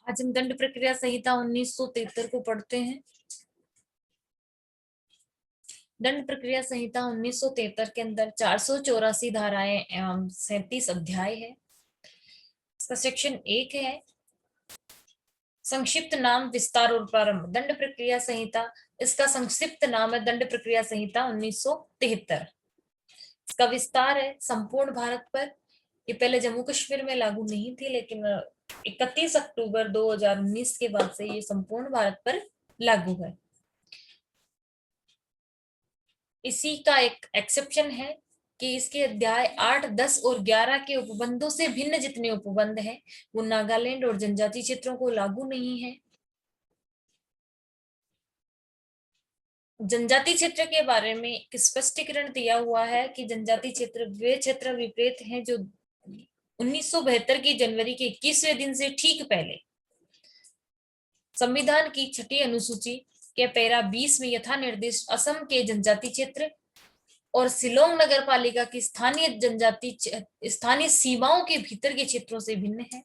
आज हम दंड प्रक्रिया संहिता 1973 को पढ़ते हैं। दंड प्रक्रिया संहिता 1973 के अंदर 484 धाराएं एवं 37 अध्याय है। इसका सेक्शन 1 है संक्षिप्त नाम, विस्तार और प्रारंभ। दंड प्रक्रिया संहिता, इसका संक्षिप्त नाम है दंड प्रक्रिया संहिता 1973। इसका विस्तार है संपूर्ण भारत पर। ये पहले जम्मू कश्मीर में लागू नहीं थी, लेकिन 31 अक्टूबर 2019 के बाद से ये संपूर्ण भारत पर लागू है। इसी का एक एक्सेप्शन है कि इसके अध्याय 8, 10 और 11 के उपबंधों से भिन्न जितने उपबंध हैं वो नागालैंड और जनजातीय क्षेत्रों को लागू नहीं है। जनजातीय क्षेत्र के बारे में एक स्पष्टीकरण दिया हुआ है कि जनजातीय क्षेत्र वे क्षेत्र विपरीत हैं जो 1972 की जनवरी के 21वें दिन से ठीक पहले संविधान की 6ठी अनुसूची के पैरा 20 में यथा निर्दिष्ट असम के जनजातीय क्षेत्र और शिलोंग नगर पालिका की स्थानीय सीमाओं के भीतर के क्षेत्रों से भिन्न है।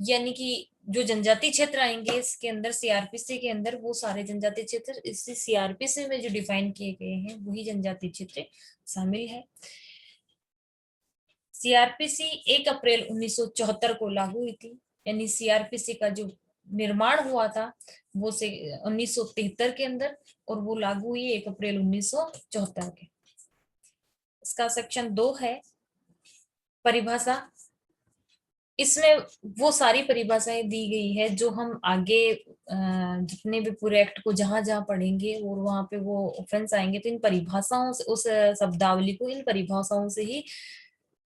यानी कि जो जनजातीय क्षेत्र आएंगे इसके अंदर सीआरपीसी के अंदर, वो सारे जनजातीय क्षेत्र इसी सीआरपीसी में जो डिफाइन किए गए हैं वही जनजातीय क्षेत्र शामिल है। सीआरपीसी 1 अप्रैल 1974 को लागू हुई थी। यानी सीआरपीसी का जो निर्माण हुआ था वो से 1973 के अंदर, और वो लागू हुई 1 अप्रैल 1974 के। इसका सेक्शन 2 है परिभाषा। इसमें वो सारी परिभाषाएं दी गई है जो हम आगे जितने भी पूरे एक्ट को जहां जहां पढ़ेंगे और वहां पे वो ऑफेंस आएंगे तो इन परिभाषाओं से, उस शब्दावली को इन परिभाषाओं से ही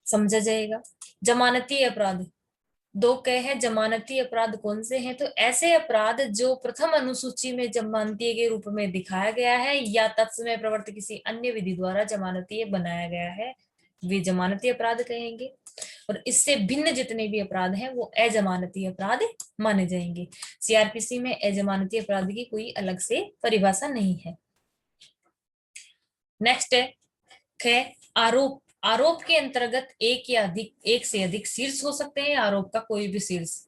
समझा जाएगा। जमानती अपराध, 2 कहे हैं जमानती अपराध कौन से हैं, तो ऐसे अपराध जो प्रथम अनुसूची में जमानतीय के रूप में दिखाया गया है या तत्समय प्रवर्तित किसी अन्य विधि द्वारा जमानतीय बनाया गया है, वे जमानती अपराध कहेंगे। और इससे भिन्न जितने भी अपराध हैं वो अजमानती अपराध माने जाएंगे। सीआरपीसी में अजमानती अपराध की कोई अलग से परिभाषा नहीं है। नेक्स्ट है आरोप। आरोप के अंतर्गत एक से अधिक शीर्ष हो सकते हैं, आरोप का कोई भी शीर्ष।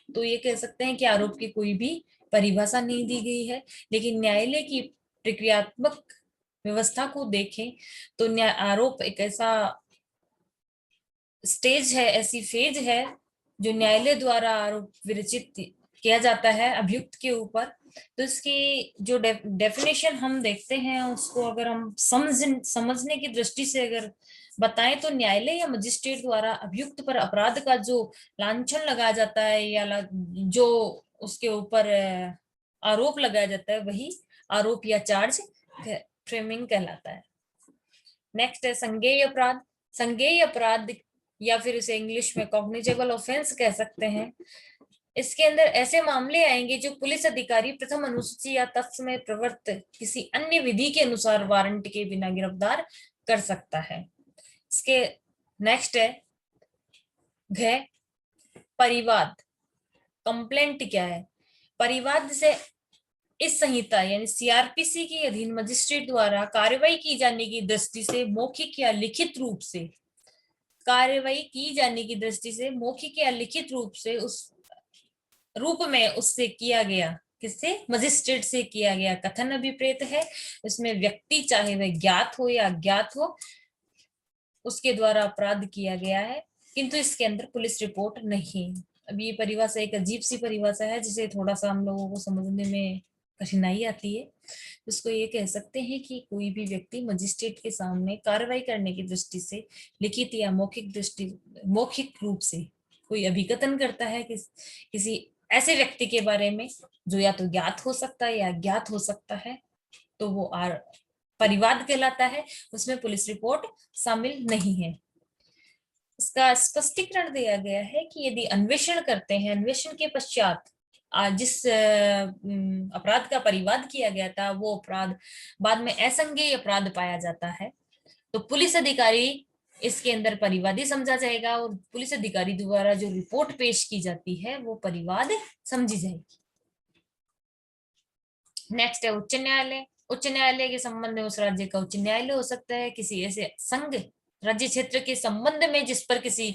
तो ये कह सकते हैं कि आरोप की कोई भी परिभाषा नहीं दी गई है। लेकिन न्यायालय की प्रक्रियात्मक व्यवस्था को देखें तो आरोप एक ऐसा स्टेज है, ऐसी फेज है जो न्यायालय द्वारा आरोप विरचित किया जाता है अभियुक्त के ऊपर। तो इसकी जो डेफिनेशन हम देखते हैं उसको अगर हम समझने की दृष्टि से अगर बताएं तो न्यायालय या मजिस्ट्रेट द्वारा अभियुक्त पर अपराध का जो लांछन लगाया जाता है या जो उसके ऊपर आरोप लगाया जाता है वही आरोप या चार्ज फ्रेमिंग कहलाता है। नेक्स्ट है संज्ञेय अपराध। संज्ञेय अपराध या फिर इसे इंग्लिश में कॉग्निजेबल ऑफेंस कह सकते हैं। इसके अंदर ऐसे मामले आएंगे जो पुलिस अधिकारी प्रथम अनुसूची या तत्समय प्रवर्तित किसी अन्य विधि के अनुसार वारंट के बिना गिरफ्तार कर सकता है। इसके नेक्स्ट है परिवाद। कंप्लेंट क्या है? परिवाद से इस संहिता यानी सीआरपीसी के अधीन मजिस्ट्रेट द्वारा कार्रवाई की जाने की दृष्टि से मौखिक या लिखित रूप से कार्रवाई की जाने की दृष्टि से मौखिक या लिखित रूप से उस रूप में उससे किया गया, किससे? मजिस्ट्रेट से किया गया कथन अभिप्रेत है। इसमें व्यक्ति चाहे वह ज्ञात हो या अज्ञात हो उसके द्वारा अपराध किया गया है, किंतु इसके अंदर पुलिस रिपोर्ट नहीं। अब ये परिभाषा एक अजीब सी परिभाषा है जिसे थोड़ा सा हम लोगों को समझने में कठिनाई आती है। इसको ये कह सकते हैं कि कोई भी व्यक्ति मजिस्ट्रेट के सामने कार्रवाई करने की दृष्टि से लिखित या मौखिक रूप से कोई अभिकथन करता है किसी ऐसे व्यक्ति के बारे में जो या तो ज्ञात हो सकता है या अज्ञात हो सकता है, तो वो परिवाद कहलाता है। उसमें पुलिस रिपोर्ट शामिल नहीं है। इसका स्पष्टीकरण दिया गया है कि यदि अन्वेषण करते हैं, अन्वेषण के पश्चात जिस अपराध का परिवाद किया गया था वो अपराध बाद में असंज्ञेय अपराध पाया जाता है तो पुलिस अधिकारी इसके अंदर परिवादी समझा जाएगा और पुलिस अधिकारी द्वारा जो रिपोर्ट पेश की जाती है वो परिवाद समझी जाएगी। नेक्स्ट है उच्च न्यायालय। उच्च न्यायालय के संबंध में उस राज्य का उच्च न्यायालय हो सकता है किसी ऐसे संघ राज्य क्षेत्र के संबंध में जिस पर किसी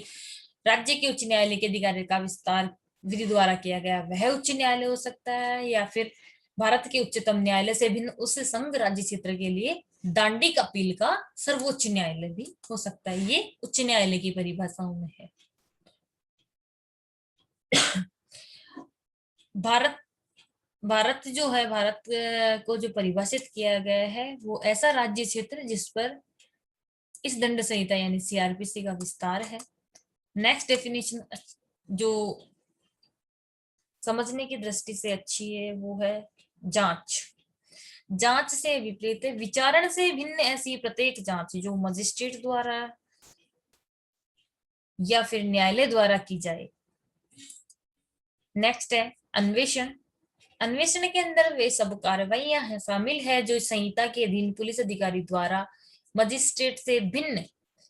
राज्य के उच्च न्यायालय के अधिकार का विस्तार विधि द्वारा किया गया वह उच्च न्यायालय हो सकता है, या फिर भारत के उच्चतम न्यायालय से भिन्न उस संघ राज्य क्षेत्र के लिए दांडिक अपील का सर्वोच्च न्यायालय भी हो सकता है। ये उच्च न्यायालय की परिभाषाओं में है। भारत भारत जो है, भारत को जो परिभाषित किया गया है वो ऐसा राज्य क्षेत्र जिस पर इस दंड संहिता यानी सीआरपीसी का विस्तार है। नेक्स्ट डेफिनेशन जो समझने की दृष्टि से अच्छी है वो है जांच। जांच से विपरीत है विचारण से भिन्न ऐसी प्रत्येक जांच जो मजिस्ट्रेट द्वारा या फिर न्यायालय द्वारा की जाए। नेक्स्ट है अन्वेषण। अन्वेषण के अंदर वे सब कार्रवाइयां हैं शामिल है जो संहिता के अधीन पुलिस अधिकारी द्वारा मजिस्ट्रेट से भिन्न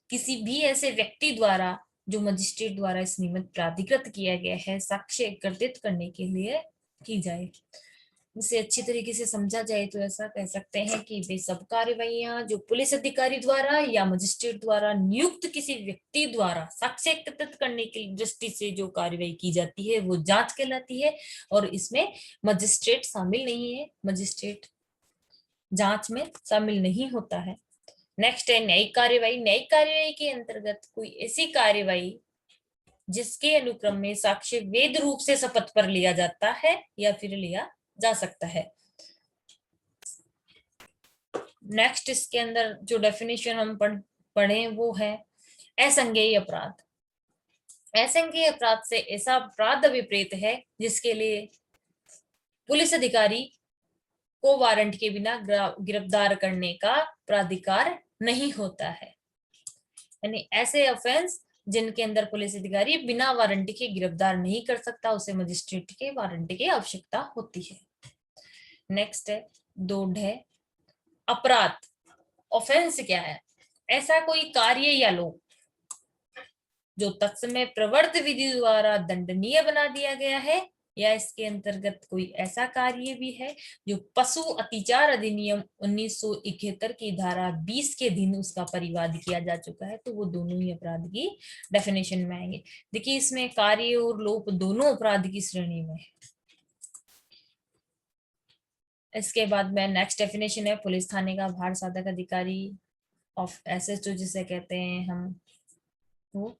किसी भी ऐसे व्यक्ति द्वारा जो मजिस्ट्रेट द्वारा इस निमित्त प्राधिकृत किया गया है साक्ष्य एकत्रित करने के लिए की जाए। इसे अच्छी तरीके से समझा जाए तो ऐसा कह सकते हैं कि वे सब कार्रवाइयां जो पुलिस अधिकारी द्वारा या मजिस्ट्रेट द्वारा नियुक्त किसी व्यक्ति द्वारा साक्ष्य एकत्रित करने की दृष्टि से जो कार्रवाई की जाती है वो जांच कहलाती है, और इसमें मजिस्ट्रेट शामिल नहीं है, मजिस्ट्रेट जांच में शामिल नहीं होता है। नेक्स्ट है न्यायिक कार्यवाही। न्यायिक कार्यवाही के अंतर्गत कोई ऐसी कार्यवाही जिसके अनुक्रम में साक्ष्य वेद रूप से शपथ पर लिया जाता है या फिर लिया जा सकता है। नेक्स्ट इसके अंदर जो डेफिनेशन हम पढ़े वो है असंज्ञेय अपराध। असंज्ञेय अपराध से ऐसा अपराध विपरीत है जिसके लिए पुलिस अधिकारी को वारंट के बिना गिरफ्तार करने का प्राधिकार नहीं होता है, यानी ऐसे ऑफेंस जिनके अंदर पुलिस अधिकारी बिना वारंट के गिरफ्तार नहीं कर सकता, उसे मजिस्ट्रेट के वारंट की आवश्यकता होती है। नेक्स्ट है दो है अपराध। ऑफेंस क्या है? ऐसा कोई कार्य या लोग जो तत्समय प्रवर्त विधि द्वारा दंडनीय बना दिया गया है, या इसके अंतर्गत कोई ऐसा कार्य भी है जो पशु अत्याचार अधिनियम 1971 की धारा 20 के अधीन उसका परिवाद किया जा चुका है, तो वो दोनों ही अपराध की डेफिनेशन में आएंगे। देखिए इसमें कार्य और लोप दोनों अपराध की श्रेणी में है। इसके बाद में नेक्स्ट डेफिनेशन है पुलिस थाने का भार साधक अधिकारी ऑफ एसएचओ जिसे कहते हैं हम वो,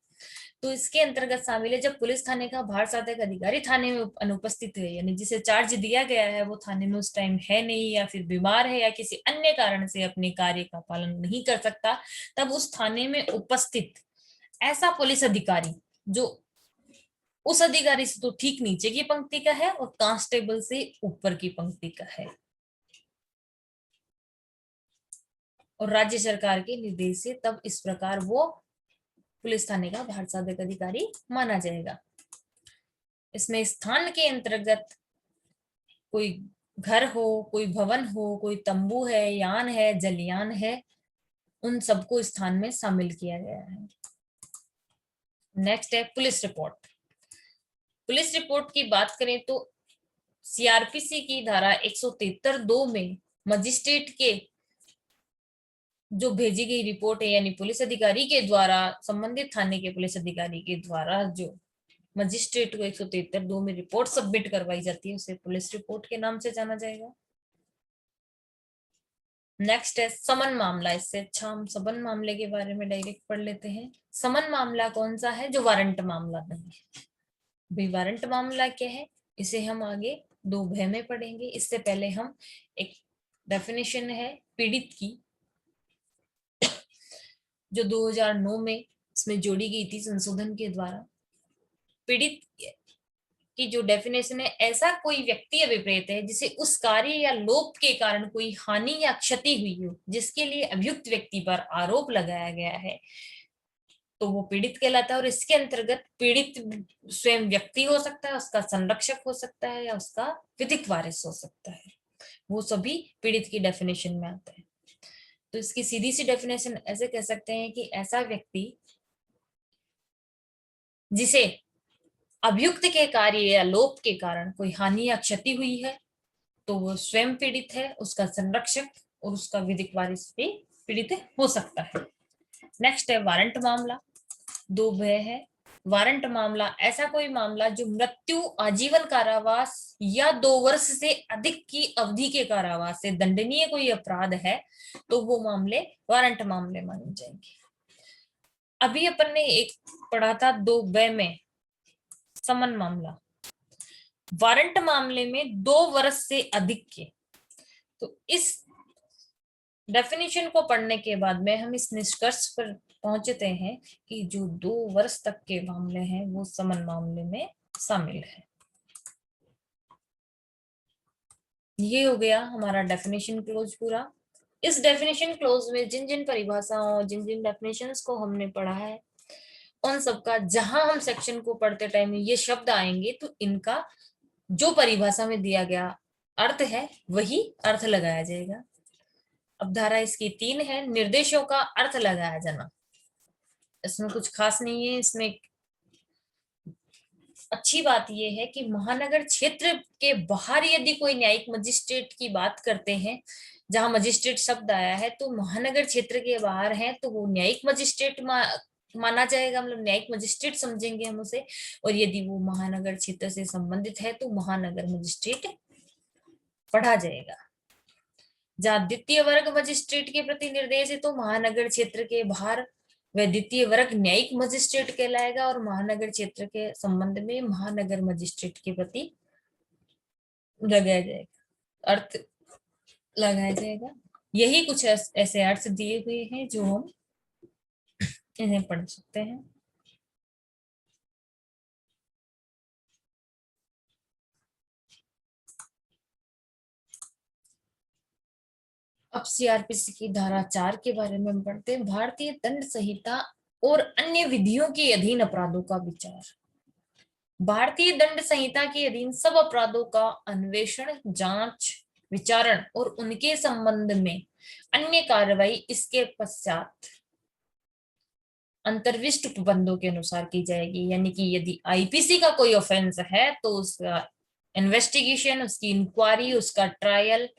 तो इसके अंतर्गत शामिल है जब पुलिस थाने का भार साधक अधिकारी थाने में अनुपस्थित है, यानी जिसे चार्ज दिया गया है वो थाने में उस टाइम है नहीं, या फिर बीमार है या किसी अन्य कारण से अपने कार्य का पालन नहीं कर सकता, तब उस थाने में उपस्थित ऐसा पुलिस अधिकारी जो उस अधिकारी से तो ठीक नीचे की पंक्ति का है और कांस्टेबल से ऊपर की पंक्ति का है, और राज्य सरकार के निर्देश से तब इस प्रकार वो पुलिस थाने का भार साधक अधिकारी माना जाएगा। इसमें स्थान के अंतर्गत कोई घर हो, कोई भवन हो, कोई तंबू है, यान है, जलयान है, उन सबको स्थान में शामिल किया गया है। नेक्स्ट है पुलिस रिपोर्ट। पुलिस रिपोर्ट की बात करें तो सीआरपीसी की धारा 173(2) में मजिस्ट्रेट के जो भेजी गई रिपोर्ट है, यानी पुलिस अधिकारी के द्वारा संबंधित थाने के पुलिस अधिकारी के द्वारा जो मजिस्ट्रेट को 173(2) में रिपोर्ट सबमिट करवाई जाती है उसे पुलिस रिपोर्ट के नाम से जाना जाएगा। नेक्स्ट है समन मामला। इससे अच्छा हम समन मामले के बारे में डायरेक्ट पढ़ लेते हैं। समन मामला कौन सा है? जो वारंट मामला नहीं है। भाई वारंट मामला क्या है इसे हम आगे 2 में पढ़ेंगे। इससे पहले हम एक डेफिनेशन है पीड़ित की जो 2009 में इसमें जोड़ी गई थी संशोधन के द्वारा। पीड़ित की जो डेफिनेशन है ऐसा कोई व्यक्ति अभिप्रेत है जिसे उस कार्य या लोप के कारण कोई हानि या क्षति हुई हो जिसके लिए अभियुक्त व्यक्ति पर आरोप लगाया गया है, तो वो पीड़ित कहलाता है। और इसके अंतर्गत पीड़ित स्वयं व्यक्ति हो सकता है, उसका संरक्षक हो सकता है, या उसका विधिक वारिस हो सकता है, वो सभी पीड़ित की डेफिनेशन में आते हैं। तो इसकी सीधी सी डेफिनेशन ऐसे कह सकते हैं कि ऐसा व्यक्ति जिसे अभियुक्त के कार्य या लोप के कारण कोई हानि या क्षति हुई है तो वो स्वयं पीड़ित है, उसका संरक्षक और उसका विधिक वारिस भी पीड़ित हो सकता है। नेक्स्ट है वारंट मामला। 2 है वारंट मामला ऐसा कोई मामला जो मृत्यु, आजीवन कारावास या 2 वर्ष से अधिक की अवधि के कारावास से दंडनीय कोई अपराध है, तो वो मामले वारंट मामले माने जाएंगे। अभी अपन ने एक पढ़ा था 2 में समन मामला। वारंट मामले में 2 वर्ष से अधिक के, तो इस डेफिनेशन को पढ़ने के बाद में हम इस निष्कर्ष पर पहुंचते हैं कि जो 2 वर्ष तक के मामले हैं वो समन मामले में शामिल है। ये हो गया हमारा डेफिनेशन क्लोज पूरा। इस डेफिनेशन क्लोज में जिन जिन परिभाषाओं, जिन जिन डेफिनेशंस को हमने पढ़ा है, उन सबका जहां हम सेक्शन को पढ़ते टाइम ये शब्द आएंगे तो इनका जो परिभाषा में दिया गया अर्थ है वही अर्थ लगाया जाएगा। अब धारा इसकी 3 है, निर्देशों का अर्थ लगाया जाना। इसमें कुछ खास नहीं है। इसमें अच्छी बात यह है कि महानगर क्षेत्र के बाहर यदि कोई न्यायिक मजिस्ट्रेट की बात करते हैं, जहां मजिस्ट्रेट शब्द आया है, तो महानगर क्षेत्र के बाहर है तो वो न्यायिक मजिस्ट्रेट माना जाएगा, मतलब न्यायिक मजिस्ट्रेट समझेंगे हम उसे। और यदि वो महानगर क्षेत्र से संबंधित है तो महानगर मजिस्ट्रेट पढ़ा जाएगा। जहां द्वितीय वर्ग मजिस्ट्रेट के प्रति निर्देश है तो महानगर क्षेत्र के बाहर वह द्वितीय वर्ग न्यायिक मजिस्ट्रेट कहलाएगा, और महानगर क्षेत्र के संबंध में महानगर मजिस्ट्रेट के प्रति लगाया जाएगा, अर्थ लगाया जाएगा। यही कुछ ऐसे अर्थ दिए हुए हैं जो हम इन्हें पढ़ सकते हैं। अब सीआरपीसी की धारा 4 के बारे में हम पढ़ते हैं। भारतीय दंड संहिता और अन्य विधियों के अधीन अपराधों का विचार। भारतीय दंड संहिता के अधीन सब अपराधों का अन्वेषण, जांच, विचारण और उनके संबंध में अन्य कार्रवाई इसके पश्चात अंतर्विष्ट उपबंधों के अनुसार की जाएगी। यानी कि यदि आईपीसी का कोई ऑफेंस है तो उसका इन्वेस्टिगेशन, उसकी इंक्वायरी, उसका ट्रायल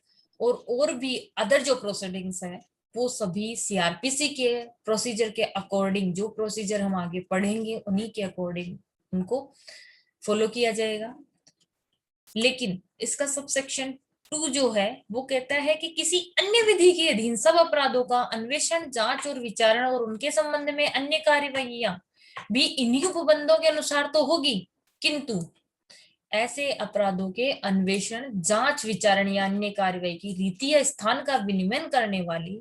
और भी अदर जो प्रोसीडिंग्स है वो सभी सीआरपीसी के प्रोसीजर के अकॉर्डिंग, जो प्रोसीजर हम आगे पढ़ेंगे उन्हीं के अकॉर्डिंग उनको फॉलो किया जाएगा। लेकिन इसका सबसेक्शन 2 जो है वो कहता है कि किसी अन्य विधि के अधीन सब अपराधों का अन्वेषण, जांच और विचारण और उनके संबंध में अन्य कार्यवाहियां भी इन्हीं उपबंधों के अनुसार तो होगी, किंतु ऐसे अपराधों के अन्वेषण, जांच, विचारण या अन्य कार्यवाही की रीति या स्थान का विनियमन करने वाली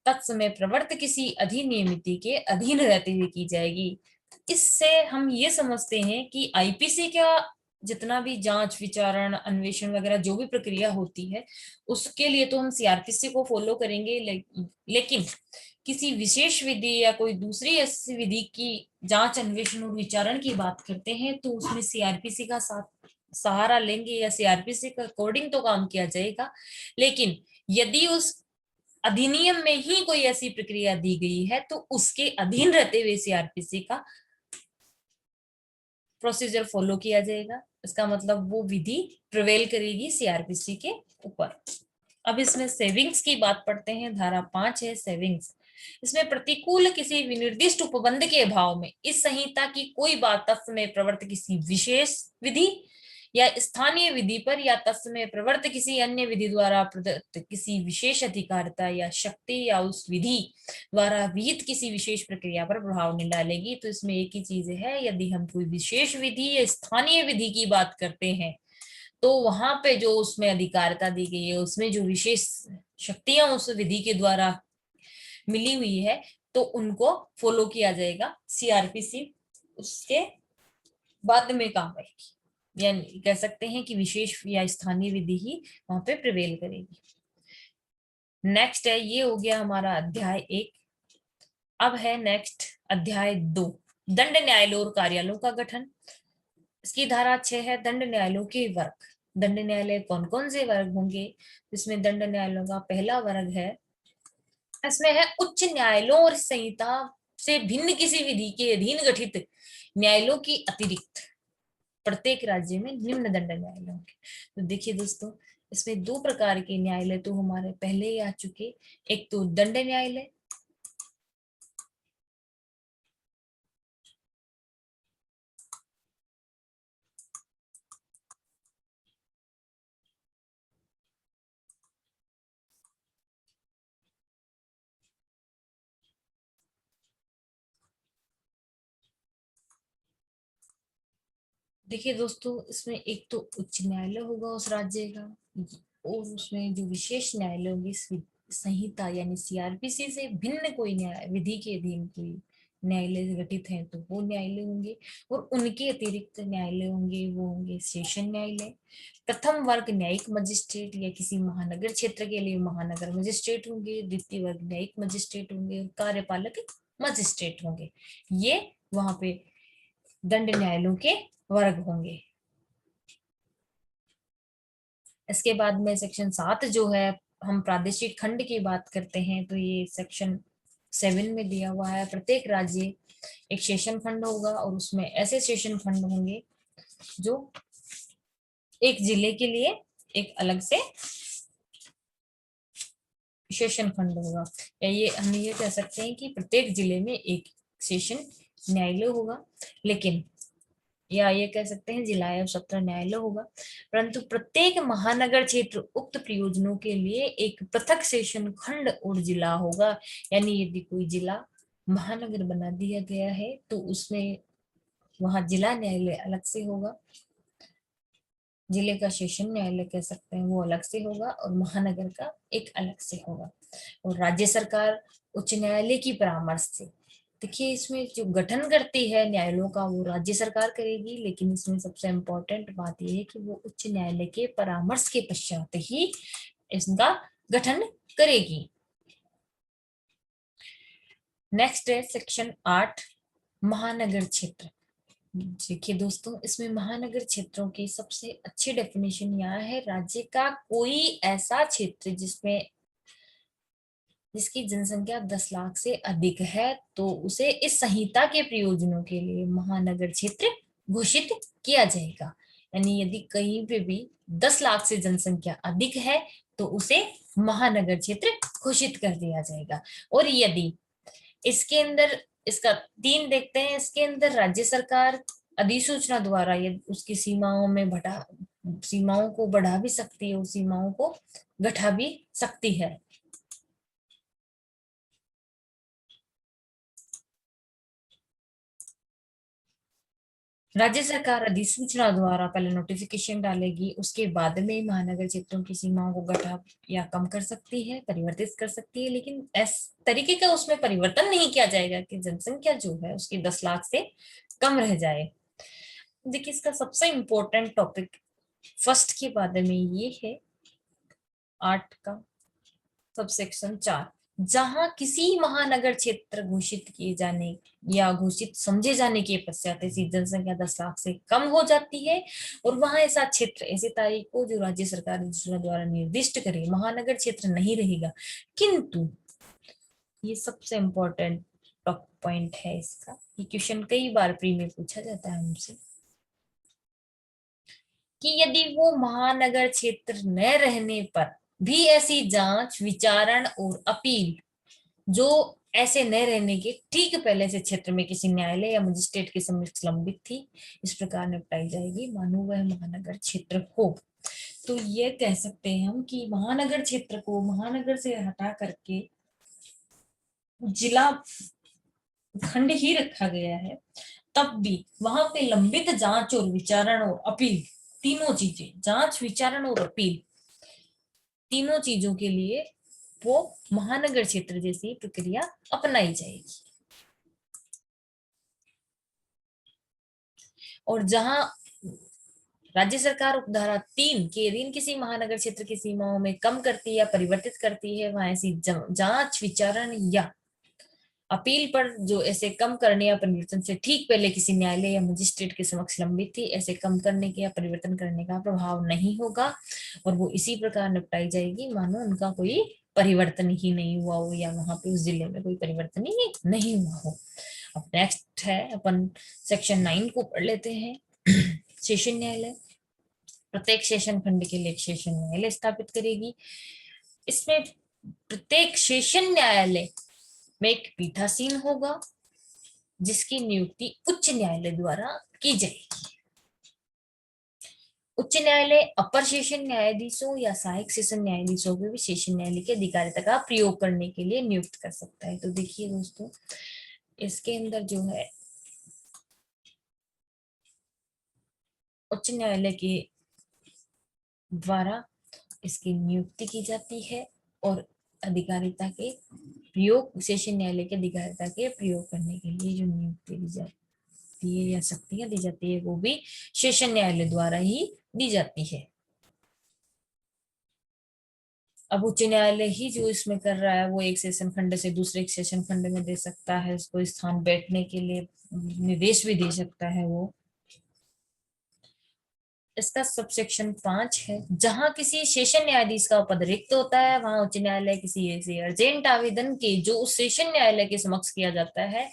तत्समय प्रवर्त किसी अधिनियमिति के अधीन रहते हुए की जाएगी। इससे हम ये समझते हैं कि आईपीसी का जितना भी जांच, विचारण, अन्वेषण वगैरह जो भी प्रक्रिया होती है उसके लिए तो हम सीआरपीसी को फॉलो करेंगे, लेकिन किसी विशेष विधि या कोई दूसरी ऐसी विधि की जांच, अन्वेषण और विचारण की बात करते हैं तो उसमें सीआरपीसी का सहारा लेंगे या सीआरपीसी के अकॉर्डिंग तो काम किया जाएगा। लेकिन यदि उस अधिनियम में ही कोई ऐसी प्रक्रिया दी गई है तो उसके अधीन रहते हुए सीआरपीसी का प्रोसीजर फॉलो किया जाएगा। इसका मतलब वो विधि प्रिवेल करेगी सीआरपीसी के ऊपर। अब इसमें सेविंग्स की बात पढ़ते हैं। धारा 5 है सेविंग्स। इसमें प्रतिकूल किसी विनिर्दिष्ट उपबंध के अभाव में इस संहिता की कोई बात तत्समय प्रवर्त किसी विशेष विधि या स्थानीय विधि पर या तत्समय प्रवर्त किसी अन्य विधि द्वारा प्रदत्त किसी विशेष अधिकारिता या शक्ति या उस विधि द्वारा विहित किसी विशेष प्रक्रिया पर प्रभाव नहीं डालेगी। तो इसमें एक ही चीज है, यदि हम कोई विशेष विधि या स्थानीय विधि की बात करते हैं तो वहां पे जो उसमें अधिकारिता दी गई है, उसमें जो विशेष शक्तियां उस विधि के द्वारा मिली हुई है तो उनको फॉलो किया जाएगा सीआरपीसी, उसके बाद में काम आएगी। यानी कह सकते हैं कि विशेष या स्थानीय विधि ही वहां पे प्रिवेल करेगी। नेक्स्ट है, ये हो गया हमारा अध्याय 1। अब है नेक्स्ट अध्याय 2, दंड न्यायालयों और कार्यालयों का गठन। इसकी धारा 6 है दंड न्यायालयों के वर्ग। दंड न्यायालय कौन कौन से वर्ग होंगे? इसमें दंड न्यायालयों का पहला वर्ग है, इसमें है उच्च न्यायालयों और संहिता से भिन्न किसी विधि के अधीन गठित न्यायालयों की अतिरिक्त प्रत्येक राज्य में निम्न दंड न्यायालय होंगे। तो देखिए दोस्तों, इसमें 2 प्रकार के न्यायालय तो हमारे पहले ही आ चुके। एक तो दंड न्यायालय, देखिए दोस्तों, इसमें एक तो उच्च न्यायालय होगा उस राज्य का, और उसमें जो विशेष न्यायालय होंगे, संहिता यानी सीआरपीसी से भिन्न कोई न्याय विधि के अधीन कोई न्यायालय गठित है तो वो न्यायालय होंगे। और उनके अतिरिक्त न्यायालय होंगे, वो होंगे सेशन न्यायालय, प्रथम वर्ग न्यायिक मजिस्ट्रेट या किसी महानगर क्षेत्र के लिए महानगर मजिस्ट्रेट होंगे, द्वितीय वर्ग न्यायिक मजिस्ट्रेट होंगे, और कार्यपालक मजिस्ट्रेट होंगे। ये वहां पे दंड न्यायालयों के वर्ग होंगे। इसके बाद में सेक्शन 7 जो है, हम प्रादेशिक खंड की बात करते हैं तो ये सेक्शन 7 में दिया हुआ है। प्रत्येक राज्य एक सेशन खंड होगा, और उसमें ऐसे सेशन खंड होंगे जो एक जिले के लिए एक अलग से सेशन खंड होगा, या ये हम ये कह सकते हैं कि प्रत्येक जिले में एक सेशन न्यायालय होगा। लेकिन या ये कह सकते हैं जिला एवं सत्र न्यायालय होगा, परंतु प्रत्येक महानगर क्षेत्र उक्त प्रयोजनों के लिए एक पृथक सेशन खंड और जिला होगा। यानी यदि कोई जिला महानगर बना दिया गया है तो उसमें वहां जिला न्यायालय अलग से होगा, जिले का सेशन न्यायालय कह सकते हैं वो अलग से होगा, और महानगर का एक अलग से होगा। और राज्य सरकार उच्च न्यायालय की परामर्श से, देखिए इसमें जो गठन करती है न्यायालयों का वो राज्य सरकार करेगी, लेकिन इसमें सबसे इम्पोर्टेंट बात यह है कि वो उच्च न्यायालय के परामर्श के पश्चात ही इसका गठन करेगी। नेक्स्ट है सेक्शन 8, महानगर क्षेत्र। देखिए दोस्तों, इसमें महानगर क्षेत्रों की सबसे अच्छी डेफिनेशन यहाँ है, राज्य का कोई ऐसा क्षेत्र जिसकी जनसंख्या 10 लाख से अधिक है तो उसे इस संहिता के प्रयोजनों के लिए महानगर क्षेत्र घोषित किया जाएगा। यानी यदि कहीं पे भी 10 लाख से जनसंख्या अधिक है तो उसे महानगर क्षेत्र घोषित कर दिया जाएगा। और यदि इसके अंदर, इसका 3 देखते हैं, इसके अंदर राज्य सरकार अधिसूचना द्वारा ये उसकी सीमाओं को बढ़ा भी सकती है, उस सीमाओं को घटा भी सकती है। राज्य सरकार अधिसूचना द्वारा पहले नोटिफिकेशन डालेगी, उसके बाद में महानगर क्षेत्रों की सीमाओं को घटा या कम कर सकती है, परिवर्तित कर सकती है, लेकिन इस तरीके का उसमें परिवर्तन नहीं किया जाएगा कि जनसंख्या जो है उसकी 10 लाख से कम रह जाए। देखिए इसका सबसे इम्पोर्टेंट टॉपिक फर्स्ट के बारे में ये है, 8 का सबसेक्शन 4, जहां किसी महानगर क्षेत्र घोषित किए जाने या घोषित समझे जाने के पश्चात ऐसी जनसंख्या 10 लाख से कम हो जाती है, और वहां ऐसा क्षेत्र ऐसी तारीख को जो राज्य सरकार द्वारा निर्दिष्ट करे महानगर क्षेत्र नहीं रहेगा। किंतु ये सबसे इम्पोर्टेंट पॉइंट है इसका, ये क्वेश्चन कई बार प्री में पूछा जाता है हमसे, कि यदि वो महानगर क्षेत्र न रहने पर भी ऐसी जांच, विचारण और अपील जो ऐसे न रहने के ठीक पहले से क्षेत्र में किसी न्यायालय या मजिस्ट्रेट के समक्ष लंबित थी, इस प्रकार निपटाई जाएगी, मानो वह महानगर क्षेत्र हो। तो ये कह सकते हैं हम कि महानगर क्षेत्र को महानगर से हटा करके जिला खंड ही रखा गया है, तब भी वहां पे लंबित जांच और विचारण और अपील, तीनों चीजें, जांच, विचारण और अपील, तीनों चीजों के लिए वो महानगर क्षेत्र जैसी प्रक्रिया अपनाई जाएगी। और जहां राज्य सरकार उपधारा 3 के अधीन किसी महानगर क्षेत्र की सीमाओं में कम करती या परिवर्तित करती है, वहां ऐसी जांच, विचारण या अपील पर जो ऐसे कम करने या परिवर्तन से ठीक पहले किसी न्यायालय या मजिस्ट्रेट के समक्ष लंबित थी, ऐसे कम करने के या परिवर्तन करने का प्रभाव नहीं होगा, और वो इसी प्रकार निपटाई जाएगी मानो उनका कोई परिवर्तन ही नहीं हुआ हो, या वहां पे उस जिले में कोई परिवर्तन ही नहीं हुआ हो। अब नेक्स्ट है, अपन सेक्शन 9 को पढ़ लेते हैं। सेशन न्यायालय प्रत्येक सेशन खंड के लिए एक सेशन न्यायालय स्थापित करेगी। इसमें प्रत्येक सेशन न्यायालय में एक पीठासीन होगा जिसकी नियुक्ति उच्च न्यायालय द्वारा की जाएगी। उच्च न्यायालय अपर सेशन न्यायाधीशों या सहायक सेशन न्यायाधीशों को भी सेशन न्यायालय की अधिकारिता का प्रयोग करने के लिए नियुक्त कर सकता है। तो देखिए दोस्तों, इसके अंदर जो है उच्च न्यायालय के द्वारा इसकी नियुक्ति की जाती है और अधिकारिता के प्रयोग, सेशन न्यायालय के अधिकारिता के प्रयोग करने के लिए जो नियुक्ति दी जाती है या शक्तियां दी जाती है वो भी सेशन न्यायालय द्वारा ही दी जाती है। अब उच्च न्यायालय ही जो इसमें कर रहा है, वो एक सेशन खंड से दूसरे एक सेशन खंड में दे सकता है, उसको स्थान बैठने के लिए निर्देश भी दे सकता है वो। इसका सबसेक्शन 5 है, जहां किसी सेशन न्यायाधीश का पद रिक्त होता है वहां उच्च न्यायालय किसी ऐसे अर्जेंट आवेदन के जो उस सेशन न्यायालय के समक्ष किया जाता है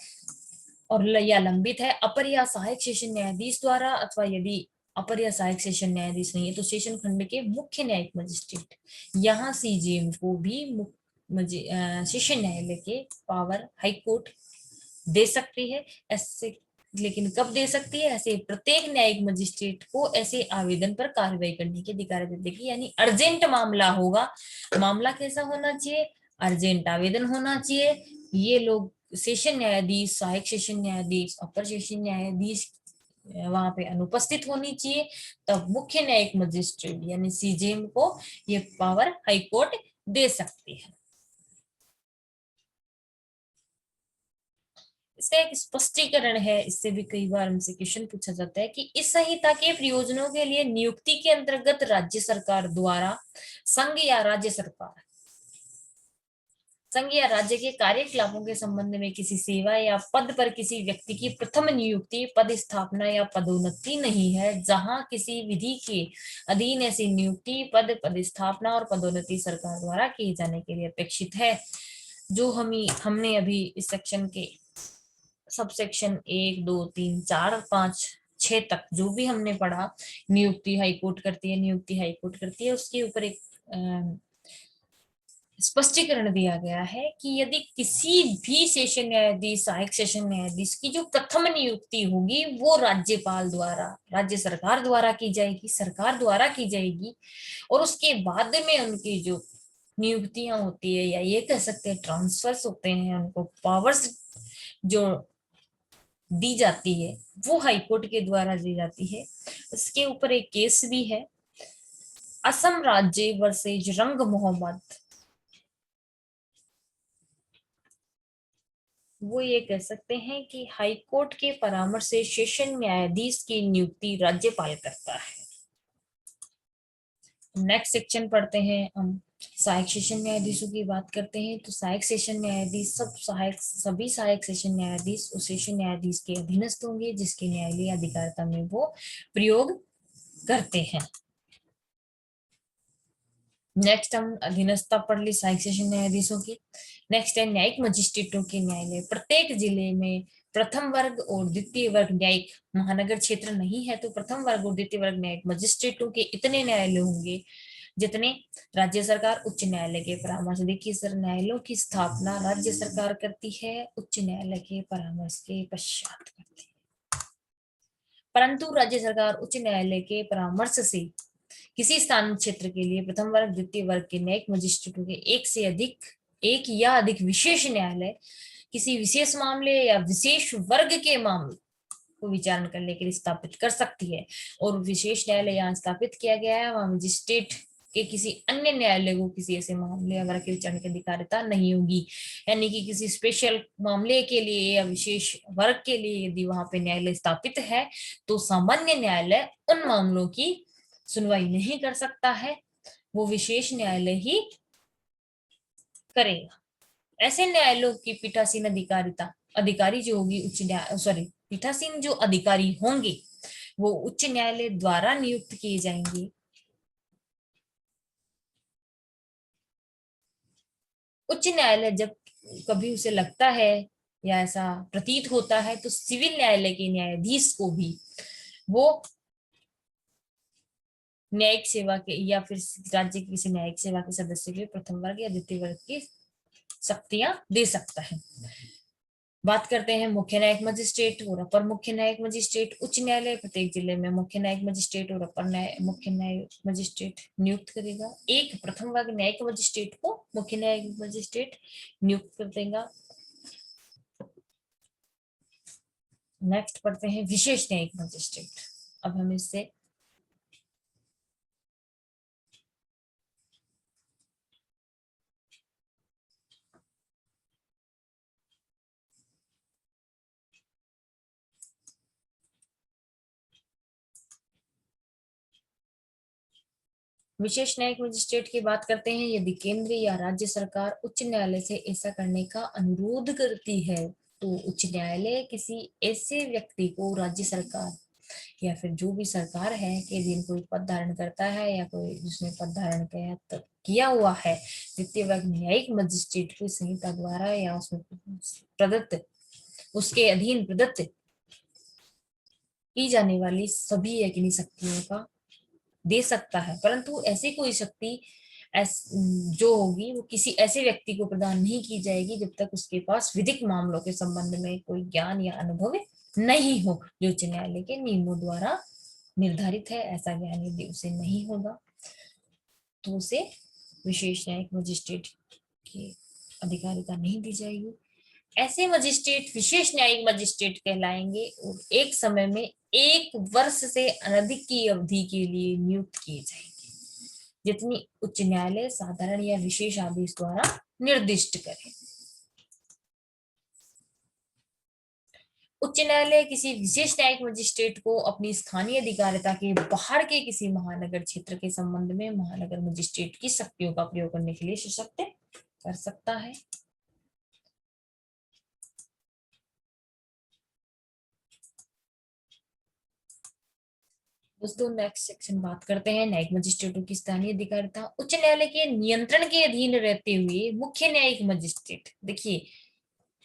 और या लंबित है अपर या सहायक सेशन न्यायाधीश द्वारा, अथवा यदि अपर या सहायक सेशन न्यायाधीश नहीं है तो सेशन खंड के मुख्य न्यायिक मजिस्ट्रेट, यहाँ सीजेएम को भी सेशन न्यायालय के पावर हाई कोर्ट दे सकती है ऐसे। लेकिन कब दे सकती है? ऐसे प्रत्येक न्यायिक मजिस्ट्रेट को ऐसे आवेदन पर कार्रवाई करने के अधिकार दे देगी, यानी अर्जेंट मामला होगा। मामला कैसा होना चाहिए? अर्जेंट आवेदन होना चाहिए। ये लोग सेशन न्यायाधीश, सहायक सेशन न्यायाधीश, अपर सेशन न्यायाधीश वहां पे अनुपस्थित होनी चाहिए, तब मुख्य न्यायिक मजिस्ट्रेट यानी सीजेएम को ये पावर हाई कोर्ट दे सकती है। इसका एक स्पष्टीकरण है, इससे भी कई बार हमसे क्वेश्चन पूछा जाता है कि इस संहिता के प्रयोजनों के लिए नियुक्ति के अंतर्गत राज्य सरकार द्वारा संघ या राज्य के कार्यकलापों के संबंध में किसी सेवा या पद पर किसी व्यक्ति की प्रथम नियुक्ति, पद स्थापना या पदोन्नति नहीं है, जहां किसी विधि के अधीन ऐसी नियुक्ति, पद स्थापना और पदोन्नति सरकार द्वारा किए जाने के लिए अपेक्षित है। जो हमने अभी इस सेक्शन के सब सेक्शन 1, 2, 3, 4, 5, 6 तक जो भी हमने पढ़ा, नियुक्ति हाईकोर्ट करती है, नियुक्ति हाईकोर्ट करती है, उसके ऊपर एक स्पष्टीकरण दिया गया है कि यदि किसी भी सेशन न्यायाधीश, सहायक सेशन न्यायाधीश की जो प्रथम नियुक्ति होगी वो राज्यपाल द्वारा, राज्य सरकार द्वारा की जाएगी, सरकार द्वारा की जाएगी, और उसके बाद में उनकी जो नियुक्तियां होती है या ये कह सकते हैं ट्रांसफर्स होते हैं, उनको पावर्स जो दी जाती है वो हाईकोर्ट के द्वारा दी जाती है। इसके ऊपर एक केस भी है, असम राज्य वर्सेज रंग मोहम्मद। वो ये कह सकते हैं कि हाईकोर्ट के परामर्श से सेशन न्यायाधीश की नियुक्ति राज्यपाल करता है। नेक्स्ट सेक्शन पढ़ते हैं हम, सहायक सेशन न्यायाधीशों की बात करते हैं। तो सहायक सेशन न्यायाधीश सभी सहायक सेशन न्यायाधीश उस सेशन न्यायाधीश के अधीनस्थ होंगे जिसके न्यायालयीय अधिकारिता में वो प्रयोग करते हैं। नेक्स्ट हम अधीनस्थता पढ़ ली सहायक सेशन न्यायाधीशों की। नेक्स्ट है न्यायिक मजिस्ट्रेटों के न्यायालय। प्रत्येक जिले में प्रथम वर्ग और द्वितीय वर्ग न्यायिक, महानगर क्षेत्र नहीं है तो प्रथम वर्ग और द्वितीय वर्ग न्यायिक मजिस्ट्रेटों के इतने न्यायालय होंगे जितने राज्य सरकार उच्च न्यायालय के परामर्श। देखिए सर, न्यायालयों की स्थापना राज्य सरकार करती है, उच्च न्यायालय के परामर्श के पश्चात करती है। परंतु राज्य सरकार उच्च न्यायालय के परामर्श से किसी स्थान क्षेत्र के लिए प्रथम वर्ग, द्वितीय वर्ग के न्यायिक मजिस्ट्रेटों के एक या अधिक विशेष न्यायालय किसी विशेष मामले या विशेष वर्ग के मामले को विचारण करने के लिए स्थापित कर सकती है। और विशेष न्यायालय यहाँ स्थापित किया गया है, वहां मजिस्ट्रेट के किसी अन्य न्यायालय को किसी ऐसे मामले या वर्ग के विचारण की अधिकारिता नहीं होगी। यानी कि किसी स्पेशल मामले के लिए या विशेष वर्ग के लिए यदि वहां पे न्यायालय स्थापित है तो सामान्य न्यायालय उन मामलों की सुनवाई नहीं कर सकता है, वो विशेष न्यायालय ही करेगा। ऐसे न्यायालयों की पीठासीन अधिकारी जो होगी उच्च न्याय पीठासीन जो अधिकारी होंगे वो उच्च न्यायालय द्वारा नियुक्त किए जाएंगे। उच्च न्यायालय जब कभी उसे लगता है या ऐसा प्रतीत होता है तो सिविल न्यायालय के न्यायाधीश को भी वो न्यायिक सेवा के या फिर राज्य की किसी न्यायिक सेवा के सदस्य के प्रथम वर्ग या द्वितीय वर्ग की शक्तियां दे सकता है। बात करते हैं मुख्य न्यायिक मजिस्ट्रेट और अपर मुख्य न्यायिक मजिस्ट्रेट। उच्च न्यायालय प्रत्येक जिले में मुख्य न्यायिक मजिस्ट्रेट और अपर मुख्य न्यायिक मजिस्ट्रेट नियुक्त करेगा। एक प्रथम वर्ग न्यायिक मजिस्ट्रेट को मुख्य न्यायिक मजिस्ट्रेट नियुक्त कर देगा। नेक्स्ट पढ़ते हैं विशेष न्यायिक मजिस्ट्रेट। अब हम इससे विशेष न्यायिक मजिस्ट्रेट की बात करते हैं। यदि केंद्र या राज्य सरकार उच्च न्यायालय से ऐसा करने का अनुरोध करती है तो उच्च न्यायालय किसी ऐसे व्यक्ति को राज्य सरकार या फिर जो भी सरकार है के दिन कोई पद धारण करता है या कोई जिसने पद धारण किया हुआ है द्वितीय वर्ग न्यायिक मजिस्ट्रेट की संहिता द्वारा या उसमें प्रदत्त उसके अधीन प्रदत्त की जाने वाली सभी यकीनी शक्तियों का दे सकता है, परंतु ऐसी कोई शक्ति जो होगी वो किसी ऐसे व्यक्ति को प्रदान नहीं की जाएगी जब तक उसके पास विधिक मामलों के संबंध में कोई ज्ञान या अनुभव नहीं हो जो उच्च न्यायालय के नियमों द्वारा निर्धारित है। ऐसा ज्ञान यदि उसे नहीं होगा तो उसे विशेष न्यायिक मजिस्ट्रेट की अधिकारिता नहीं दी जाएगी। ऐसे मजिस्ट्रेट विशेष न्यायिक मजिस्ट्रेट कहलाएंगे और एक समय में 1 वर्ष से अनधिक की अवधि के लिए नियुक्त किए जाएंगे जितनी उच्च न्यायालय साधारण या विशेष आदेश द्वारा निर्दिष्ट करे। उच्च न्यायालय किसी विशेष न्यायिक मजिस्ट्रेट को अपनी स्थानीय अधिकारिता के बाहर के किसी महानगर क्षेत्र के संबंध में महानगर मजिस्ट्रेट की शक्तियों का प्रयोग करने के लिए सशक्त कर सकता है। दोस्तों नेक्स्ट सेक्शन बात करते हैं न्यायिक मजिस्ट्रेटों की स्थानीय अधिकारिता। उच्च न्यायालय के नियंत्रण के अधीन रहते हुए मुख्य न्यायिक मजिस्ट्रेट देखिए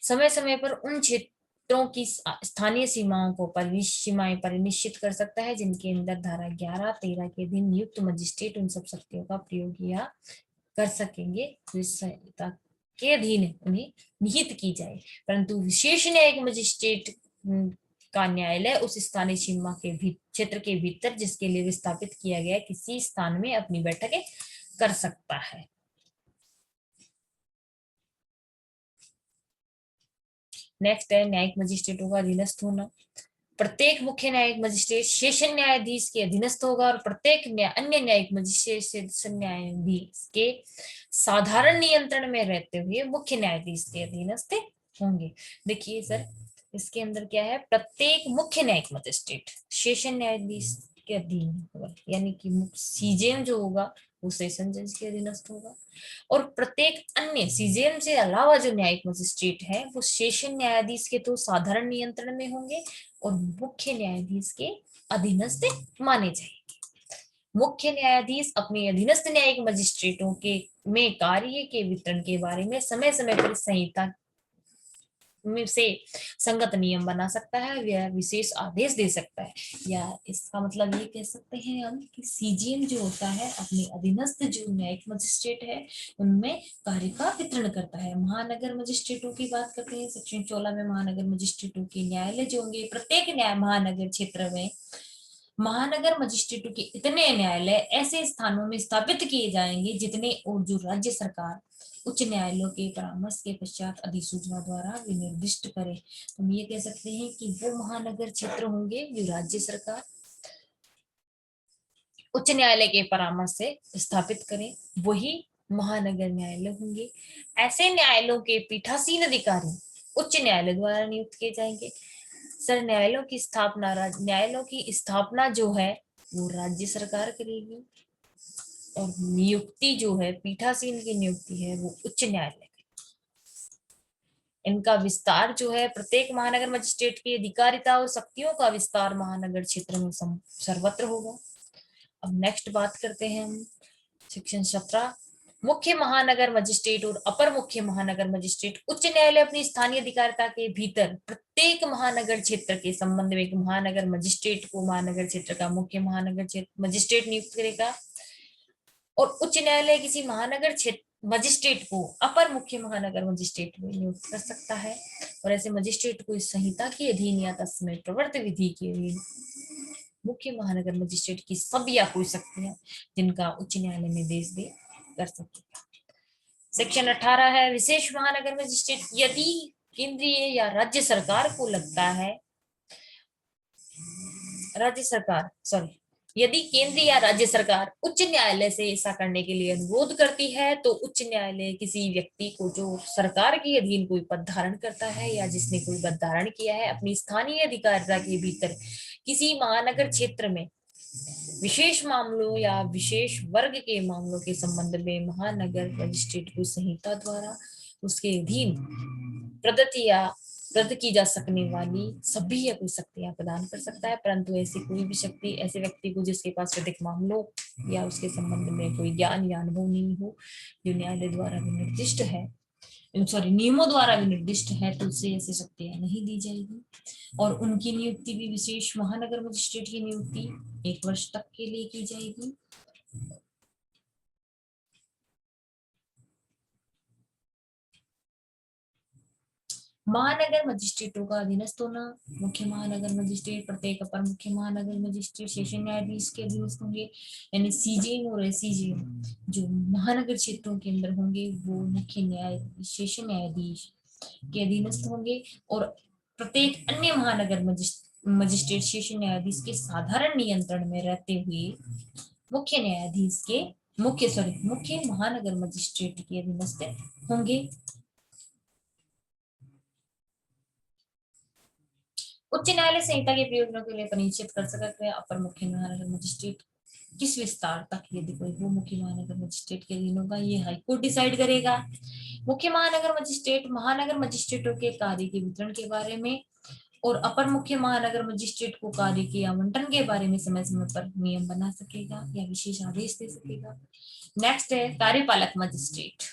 समय समय पर उन क्षेत्रों की स्थानीय सीमाओं को सीमाएं परिनिश्चित कर सकता है जिनके अंदर धारा 11-13 के अधीन नियुक्त मजिस्ट्रेट उन सब शक्तियों का प्रयोग किया कर सकेंगे तो इस संहिता के अधीन उन्हें निहित की जाए, परंतु विशेष न्यायिक मजिस्ट्रेट का न्यायालय उस स्थानीय सीमा के क्षेत्र के भीतर जिसके लिए विस्थापित किया गया किसी स्थान में अपनी बैठकें कर सकता है। नेक्स्ट है न्यायिक मजिस्ट्रेटों का अधीनस्थ होना। प्रत्येक मुख्य न्यायिक मजिस्ट्रेट सेशन न्यायाधीश के अधीनस्थ होगा और प्रत्येक अन्य न्यायिक मजिस्ट्रेट सेशन न्यायाधीश के साधारण नियंत्रण में रहते हुए मुख्य न्यायाधीश के अधीनस्थ होंगे। देखिए सर इसके अंदर क्या है, प्रत्येक मुख्य न्यायिक मजिस्ट्रेट सेशन न्यायाधीश के अधीन होगा, यानी कि सीजेएम जो होगा वो सेशन जज के अधीनस्थ होगा और प्रत्येक अन्य सीजेएम से अलावा जो न्यायिक मजिस्ट्रेट है वो सेशन न्यायाधीश के तो साधारण नियंत्रण में होंगे और मुख्य न्यायाधीश के अधीनस्थ माने जाएंगे। मुख्य न्यायाधीश अपने अधीनस्थ न्यायिक मजिस्ट्रेटों के में कार्य के वितरण के बारे में समय समय पर संहिता में से संगत नियम बना सकता है या विशेष आदेश दे सकता है, या इसका मतलब ये कह सकते हैं हम कि सीजीएम जो होता है अपने अधीनस्थ जो न्यायिक मजिस्ट्रेट है उनमें कार्य का वितरण करता है। महानगर मजिस्ट्रेटों की बात करते हैं सेक्शन 14 में महानगर मजिस्ट्रेटों के न्यायालय जो होंगे प्रत्येक महानगर क्षेत्र में महानगर मजिस्ट्रेटों के इतने न्यायालय ऐसे स्थानों में स्थापित किए जाएंगे जितने और जो राज्य सरकार उच्च न्यायालयों के परामर्श के पश्चात अधिसूचना द्वारा विनिर्दिष्ट करे। तो हम ये कह सकते हैं कि वो महानगर क्षेत्र होंगे जो राज्य सरकार उच्च न्यायालय के परामर्श से स्थापित करें, वही महानगर न्यायालय होंगे। ऐसे न्यायालयों के पीठासीन अधिकारी उच्च न्यायालय द्वारा नियुक्त किए जाएंगे। सर न्यायालयों की स्थापना जो है वो राज्य सरकार करेगी और नियुक्ति जो है पीठासीन की नियुक्ति है वो उच्च न्यायालय। इनका विस्तार जो है प्रत्येक महानगर मजिस्ट्रेट की अधिकारिता और शक्तियों का विस्तार महानगर क्षेत्र में सर्वत्र होगा। अब नेक्स्ट बात करते हैं हम सेक्शन 17 मुख्य महानगर मजिस्ट्रेट और अपर मुख्य महानगर मजिस्ट्रेट। उच्च न्यायालय अपनी स्थानीय अधिकारिता के भीतर प्रत्येक महानगर क्षेत्र के संबंध में एक महानगर मजिस्ट्रेट को महानगर क्षेत्र का मुख्य महानगर मजिस्ट्रेट नियुक्त करेगा और उच्च न्यायालय किसी महानगर क्षेत्र मजिस्ट्रेट को अपर मुख्य महानगर मजिस्ट्रेट में नियुक्त कर सकता है और ऐसे मजिस्ट्रेट को इस संहिता के अधीन या तत्समय प्रवर्त विधि के अधीन मुख्य महानगर मजिस्ट्रेट की सब या कोई शक्तियां जिनका उच्च न्यायालय निर्देश दे कर सकेगा। सेक्शन 18 है विशेष महानगर मजिस्ट्रेट। यदि केंद्रीय या राज्य सरकार को लगता है यदि केंद्र या राज्य सरकार उच्च न्यायालय से ऐसा करने के लिए अनुरोध करती है तो उच्च न्यायालय किसी व्यक्ति को जो सरकार के अधीन कोई पद धारण करता है या जिसने कोई पद धारण किया है अपनी स्थानीय अधिकारिता के भीतर किसी महानगर क्षेत्र में विशेष मामलों या विशेष वर्ग के मामलों के संबंध में महानगर मजिस्ट्रेट को संहिता द्वारा उसके अधीन प्रदत्त की जा सकने वाली सभी या कोई शक्तियां प्रदान कर सकता है, परंतु ऐसी कोई भी शक्ति ऐसे व्यक्ति को जिसके पास विधिक मामलों या उसके संबंध में कोई ज्ञान या अनुभव नहीं हो, जो न्यायालय द्वारा भी निर्दिष्ट है, सॉरी नियमों द्वारा भी निर्दिष्ट है, तो उससे ऐसी शक्तियां नहीं दी जाएगी। और उनकी नियुक्ति भी विशेष महानगर मजिस्ट्रेट की नियुक्ति 1 वर्ष तक के लिए की जाएगी। महानगर मजिस्ट्रेटों का अधीनस्थ होना, मुख्य महानगर मजिस्ट्रेट प्रत्येक अपर मुख्य महानगर मजिस्ट्रेट सेशन न्यायाधीश के अधीनस्थ होंगे, यानी सीजेएम और एसीजेएम जो महानगर क्षेत्रों के अंदर होंगे वो मुख्य न्यायाधीश सेशन न्यायाधीश के अधीनस्थ होंगे, और प्रत्येक अन्य महानगर मजिस्ट्रेट सेशन न्यायाधीश के साधारण नियंत्रण में रहते हुए मुख्य न्यायाधीश के मुख्य महानगर मजिस्ट्रेट के अधीनस्थ होंगे। उच्च न्यायालय संहिता के प्रयोजनों के लिए परिचित कर सकते हैं अपर मुख्य महानगर मजिस्ट्रेट किस विस्तार तक यदि कोई वो मुख्य महानगर मजिस्ट्रेट के अधीन होगा, ये हाईकोर्ट डिसाइड करेगा। मुख्य महानगर मजिस्ट्रेट महानगर मजिस्ट्रेटों के कार्य के वितरण के बारे में और अपर मुख्य महानगर मजिस्ट्रेट को कार्य के आवंटन के बारे में समय समय पर नियम बना सकेगा या विशेष आदेश दे सकेगा। नेक्स्ट है कार्यपालक मजिस्ट्रेट।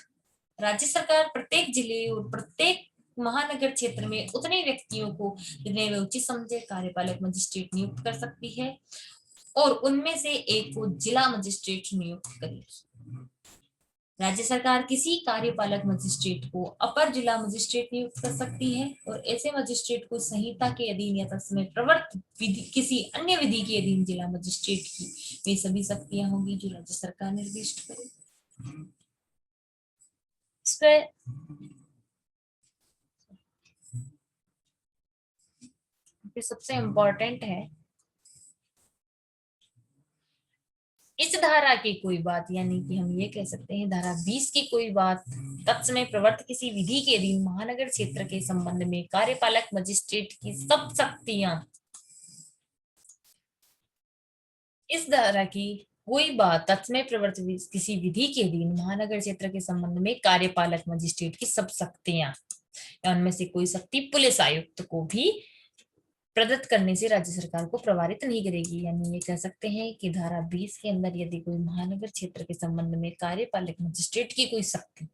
राज्य सरकार प्रत्येक जिले और प्रत्येक महानगर क्षेत्र में उतने व्यक्तियों को जिन्हें वे उचित समझे कार्यपालक मजिस्ट्रेट नियुक्त कर सकती है और उनमें से एक को जिला मजिस्ट्रेट नियुक्त करेगी। राज्य सरकार किसी कार्यपालक मजिस्ट्रेट को अपर जिला मजिस्ट्रेट नियुक्त कर सकती है और ऐसे मजिस्ट्रेट को संहिता के अधीन या तत्समय प्रवर्त विधि किसी अन्य विधि के अधीन जिला मजिस्ट्रेट की वे सभी शक्तियां होंगी जो राज्य सरकार निर्दिष्ट करे। सबसे इंपॉर्टेंट है इस धारा की कोई बात, यानी कि हम ये कह सकते हैं धारा 20 की कोई बात तत्समय प्रवर्त किसी विधि के अधीन महानगर क्षेत्र के संबंध में कार्यपालक मजिस्ट्रेट की सब शक्तियां, इस धारा की कोई बात तत्समय प्रवर्त किसी विधि के अधीन महानगर क्षेत्र के संबंध में कार्यपालक मजिस्ट्रेट की सब शक्तियां या उनमें से कोई शक्ति पुलिस आयुक्त को भी प्रदत्त करने से राज्य सरकार को प्रभावित नहीं करेगी। यानी ये कह सकते हैं कि धारा 20 के अंदर यदि कोई महानगर क्षेत्र के संबंध में कार्यपालक मजिस्ट्रेट की कोई शक्ति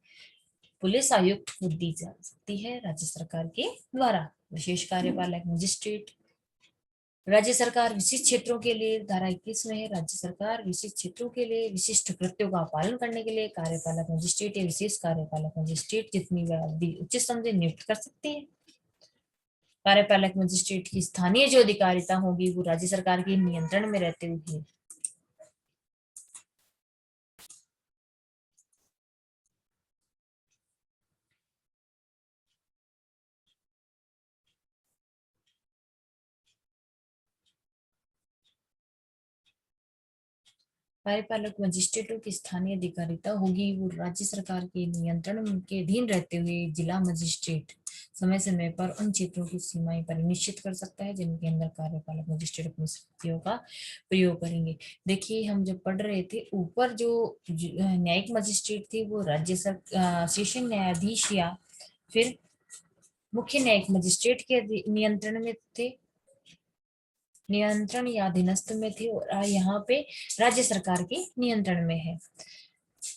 पुलिस आयुक्त को दी जा सकती है राज्य सरकार के द्वारा। विशेष कार्यपालक मजिस्ट्रेट राज्य सरकार विशिष्ट क्षेत्रों के लिए धारा 21 में है, राज्य सरकार विशिष्ट क्षेत्रों के लिए विशिष्ट कृत्यों का पालन करने के लिए कार्यपालक मजिस्ट्रेट या विशेष कार्यपालक मजिस्ट्रेट जितनी अवधि उचित समझे नियुक्त कर सकती है। कार्यपालक मजिस्ट्रेट की स्थानीय जो अधिकारिता होगी वो राज्य सरकार के नियंत्रण में रहते हुए कार्यपालक मजिस्ट्रेटों की स्थानीय अधिकारिता होगी वो राज्य सरकार के नियंत्रण के अधीन रहते हुए जिला मजिस्ट्रेट समय समय पर उन क्षेत्रों की सीमाएं परिनिश्चित कर सकता है जिनके अंदर कार्यपालक मजिस्ट्रेट अपनी शक्तियों का प्रयोग करेंगे। देखिए हम जब पढ़ रहे थे ऊपर जो न्यायिक मजिस्ट्रेट थे वो राज्य सेशन न्यायाधीश या फिर मुख्य न्यायिक मजिस्ट्रेट के नियंत्रण में थे, नियंत्रण या अधीनस्थ में थे, और यहाँ पे राज्य सरकार के नियंत्रण में है।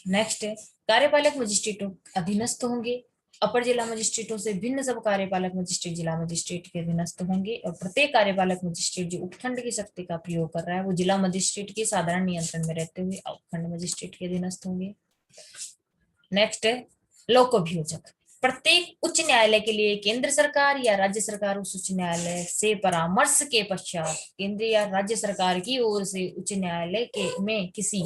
नेक्स्ट है कार्यपालक मजिस्ट्रेटों अधीनस्थ होंगे, अपर जिला मजिस्ट्रेटों से भिन्न सब कार्यपालक मजिस्ट्रेट जिला मजिस्ट्रेट के अधीनस्थ होंगे और प्रत्येक कार्यपालक मजिस्ट्रेट जो उपखंड की शक्ति का प्रयोग कर रहा है वो जिला मजिस्ट्रेट के साधारण नियंत्रण में रहते हुए उपखंड मजिस्ट्रेट के अधीनस्थ होंगे। नेक्स्ट है लोक अभियोजक। प्रत्येक उच्च न्यायालय के लिए केंद्र सरकार या राज्य सरकार उस उच्च न्यायालय से परामर्श के पश्चात केंद्र या राज्य सरकार की ओर से उच्च न्यायालय के में किसी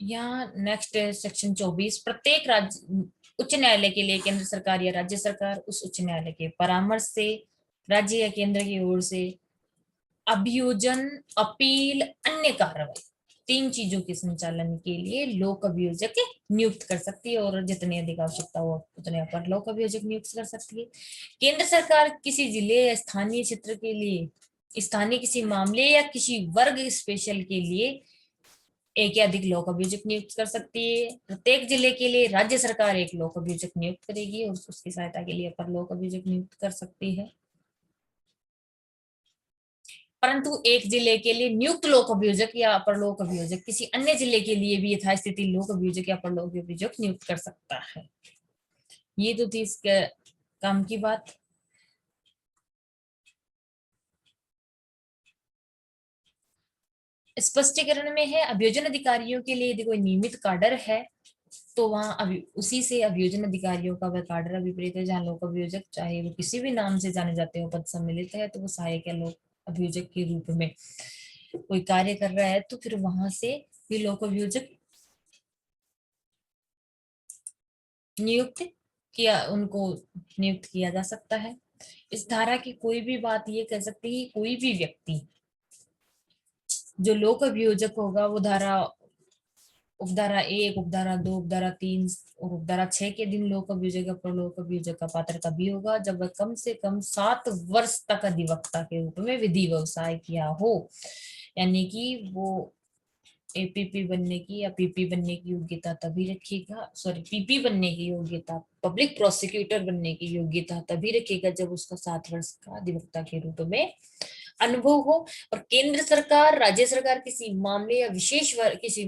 यहाँ नेक्स्ट है सेक्शन 24। प्रत्येक राज्य उच्च न्यायालय के लिए केंद्र सरकार या राज्य सरकार उस उच्च न्यायालय के परामर्श से राज्य या केंद्र की ओर से अभियोजन अपील अन्य कार्रवाई तीन चीजों के संचालन के लिए लोक अभियोजक नियुक्त कर सकती है, और जितनी अधिक आवश्यकता हो उतने अपर लोक अभियोजक नियुक्त कर सकती है। केंद्र सरकार किसी जिले या स्थानीय क्षेत्र के लिए स्थानीय किसी मामले या किसी वर्ग स्पेशल के लिए एक या अधिक लोक अभियोजक नियुक्त कर सकती है। प्रत्येक जिले के लिए राज्य सरकार एक लोक अभियोजक नियुक्त करेगी और उसकी सहायता के लिए अपर लोक अभियोजक नियुक्त कर सकती है। परंतु एक जिले के लिए नियुक्त लोक अभियोजक या अपर लोक अभियोजक किसी अन्य जिले के लिए भी यथास्थिति लोक अभियोजक या अपर लोक अभियोजक नियुक्त कर सकता है। ये तो थी इसके काम की बात। स्पष्टीकरण में है, अभियोजन अधिकारियों के लिए यदि कोई नियमित काडर है तो वहां उसी से अभियोजन अधिकारियों का वह काडर अभिप्रेत है। जहां लोक अभियोजक चाहे वो किसी भी नाम से जाने जाते हो पद सम्मिलित है, तो वो सहायक या लोक अभियोजक के रूप में कोई कार्य कर रहा है, तो फिर वहां से भी लोक अभियोजक नियुक्त उनको नियुक्त किया जा सकता है। इस धारा की कोई भी बात ये कह सकती है, कोई भी व्यक्ति जो लोक अभियोजक होगा वो उपधारा 1, उपधारा 2, उपधारा 3 और उपधारा 6 के दिन लोक अभियोजक अपर लोक अभियोजक का पात्र तभी होगा जब वह कम से कम 7 वर्ष तक अधिवक्ता के रूप में विधि व्यवसाय किया हो। यानी कि वो एपीपी बनने की या पीपी बनने की योग्यता तभी रखेगा, पीपी बनने की योग्यता, पब्लिक प्रोसिक्यूटर बनने की योग्यता तभी रखेगा जब उसका 7 वर्ष का अधिवक्ता के रूप में अनुभव हो। और केंद्र सरकार, राज्य सरकार किसी मामले या किसी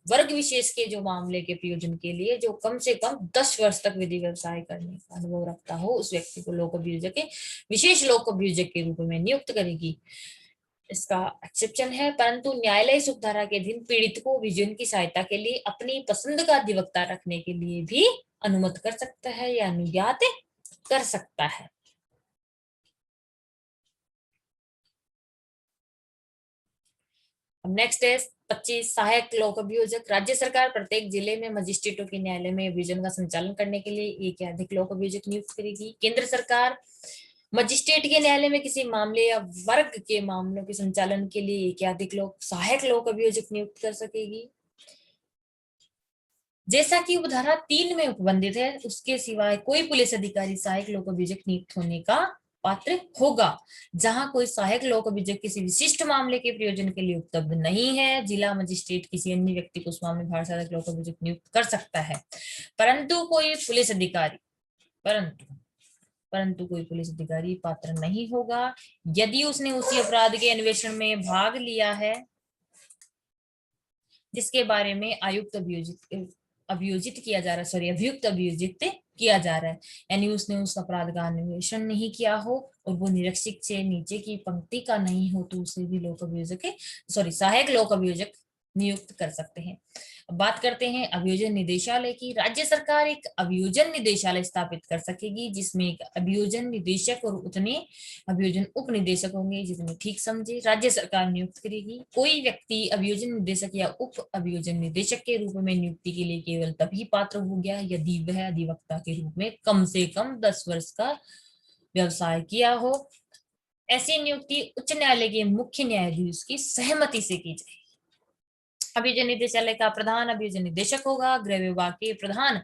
वर्ग विशेष के जो मामले के प्रयोजन के लिए जो कम से कम 10 वर्ष तक विधि व्यवसाय करने का अनुभव रखता हो, उस व्यक्ति को लोक अभियोजक के विशेष लोक अभियोजक के रूप में नियुक्त करेगी। इसका एक्सेप्शन है, परंतु न्यायालय इस उपधारा के अधीन पीड़ित को अभियोजन की सहायता के लिए अपनी पसंद का अधिवक्ता रखने के लिए भी अनुमत कर सकता है या अनुज्ञात कर सकता है। नेक्स्ट है 25 सहायक लोक अभियोजक। राज्य सरकार प्रत्येक जिले में मजिस्ट्रेटों के न्यायालय में अभियोजन का संचालन करने के लिए एक या अधिक लोक अभियोजक नियुक्त करेगी। केंद्र सरकार मजिस्ट्रेट के न्यायालय में किसी मामले या वर्ग के मामलों के संचालन के लिए एक या अधिक सहायक लोक अभियोजक नियुक्त कर सकेगी। जैसा कि उपधारा 3 में उपबंधित है, उसके सिवाय कोई पुलिस अधिकारी सहायक लोक अभियोजक नियुक्त होने का पात्र होगा। जहां कोई सहायक लोक अभियोजक किसी विशिष्ट मामले के प्रयोजन के लिए उपलब्ध नहीं है, जिला मजिस्ट्रेट किसी अन्य व्यक्ति को उस मामले में सहायक लोक अभियोजक नियुक्त कर सकता है। परंतु कोई पुलिस अधिकारी कोई पुलिस अधिकारी पात्र नहीं होगा यदि उसने उसी अपराध के अन्वेषण में भाग लिया है जिसके बारे में अभियुक्त अभियोजित किया जा रहा है। यानी उसने उस अपराध का अन्वेषण नहीं किया हो और वो निरीक्षक से नीचे की पंक्ति का नहीं हो, तो उसे भी सहायक लोक अभियोजक नियुक्त कर सकते हैं। अब बात करते हैं अभियोजन निदेशालय की। राज्य सरकार एक अभियोजन निदेशालय स्थापित कर सकेगी जिसमें एक अभियोजन निदेशक और उतने अभियोजन उप निदेशक होंगे जितने ठीक समझे राज्य सरकार नियुक्त करेगी। कोई व्यक्ति अभियोजन निदेशक या उप अभियोजन निदेशक के रूप में नियुक्ति के लिए केवल तभी पात्र हो गया यदि वह अधिवक्ता के रूप में कम से कम 10 वर्ष का व्यवसाय किया हो। ऐसी नियुक्ति उच्च न्यायालय के मुख्य न्यायाधीश की सहमति से की जाएगी। अभियोजन निदेशालय का प्रधान अभियोजन निदेशक होगा। गृह विभाग के प्रधान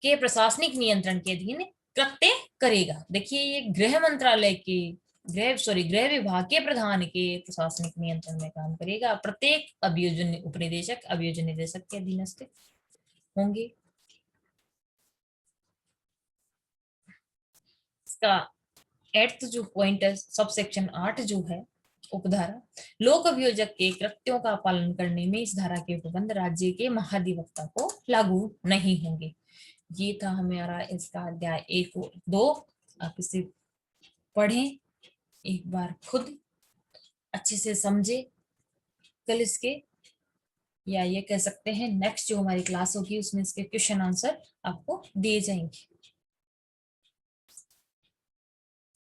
के प्रशासनिक नियंत्रण के अधीन कृत्य करेगा। देखिए ये गृह मंत्रालय के गृह विभाग के प्रधान के प्रशासनिक नियंत्रण में काम करेगा। प्रत्येक अभियोजन उपनिदेशक अभियोजन निदेशक के अधीनस्थ होंगे। इसका 8th जो पॉइंट है, सब सेक्शन 8 जो है उपधारा, लोक अभियोजक के कृत्यों का पालन करने में इस धारा के प्रबंध राज्य के महाधिवक्ता को लागू नहीं होंगे। ये था हमारा इसका अध्याय 1 और 2। आप इसे पढ़ें एक बार, खुद अच्छे से समझे। कल इसके या ये कह सकते हैं नेक्स्ट जो हमारी क्लास होगी उसमें इसके क्वेश्चन आंसर आपको दिए जाएंगे।